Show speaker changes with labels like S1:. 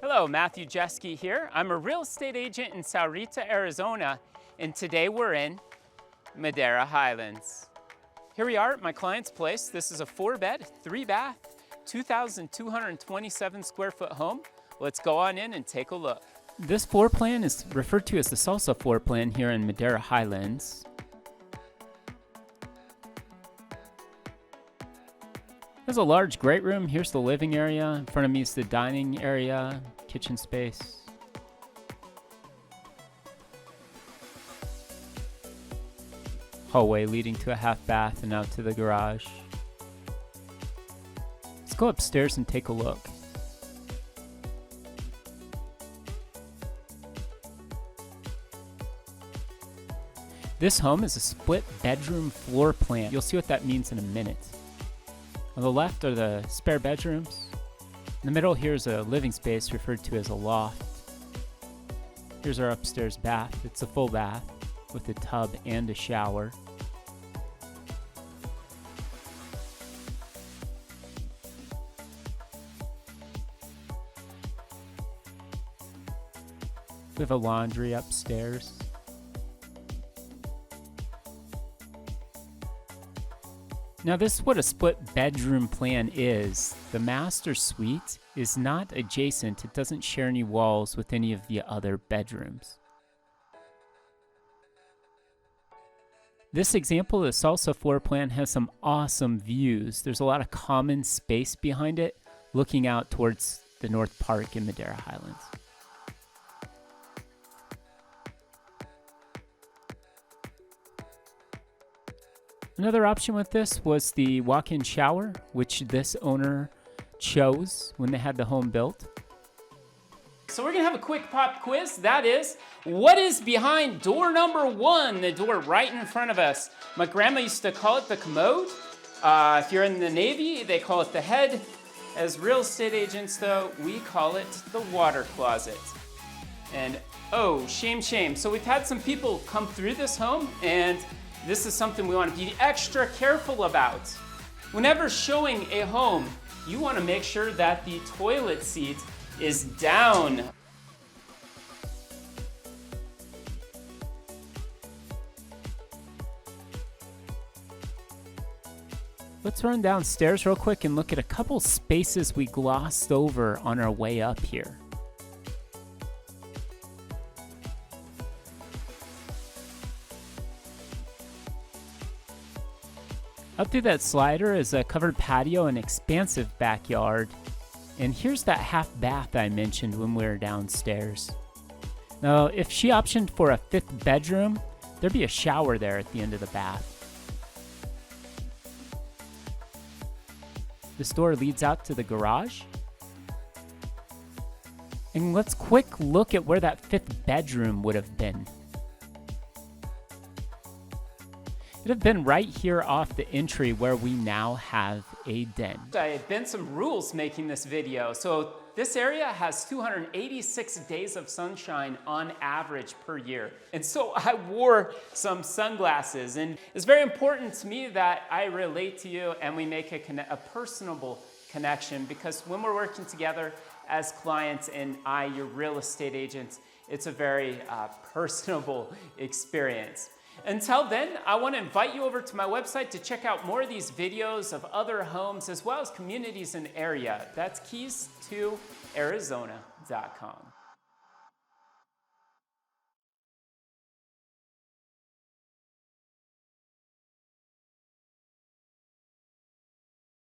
S1: Hello, Matthew Jeske here. I'm a real estate agent in Sahuarita, Arizona, and today we're in Madera Highlands. Here we are at my client's place. This is a 4-bed, 3-bath, 2,227 square foot home. Let's go on in and take a look. This floor plan is referred to as the Salsa floor plan here in Madera Highlands. There's a large great room. Here's the living area. In front of me is the dining area, kitchen space. Hallway leading to a half bath and out to the garage. Let's go upstairs and take a look. This home is a split bedroom floor plan. You'll see what that means in a minute. On the left are the spare bedrooms. In the middle here is a living space referred to as a loft. Here's our upstairs bath. It's a full bath with a tub and a shower. We have a laundry upstairs. Now this is what a split bedroom plan is. The master suite is not adjacent. It doesn't share any walls with any of the other bedrooms. This example of the Salsa floor plan has some awesome views. There's a lot of common space behind it, looking out towards the North Park in Madera Highlands. Another option with this was the walk-in shower, which this owner chose when they had the home built. So we're gonna have a quick pop quiz. That is, what is behind door number 1, the door right in front of us? My grandma used to call it the commode. If you're in the Navy, they call it the head. As real estate agents though, we call it the water closet. And oh, shame, shame. So we've had some people come through this home, and this is something we want to be extra careful about. Whenever showing a home, you want to make sure that the toilet seat is down. Let's run downstairs real quick and look at a couple spaces we glossed over on our way up here. Up through that slider is a covered patio and expansive backyard. And here's that half bath I mentioned when we were downstairs. Now, if she optioned for a 5th bedroom, there'd be a shower there at the end of the bath. This door leads out to the garage. And let's quick look at where that 5th bedroom would have been. It would have been right here off the entry where we now have a den. I had bent some rules making this video. So this area has 286 days of sunshine on average per year. And so I wore some sunglasses, and it's very important to me that I relate to you and we make a personable connection, because when we're working together as clients and your real estate agents, it's a very personable experience. Until then, I want to invite you over to my website to check out more of these videos of other homes as well as communities in the area. That's keys2arizona.com.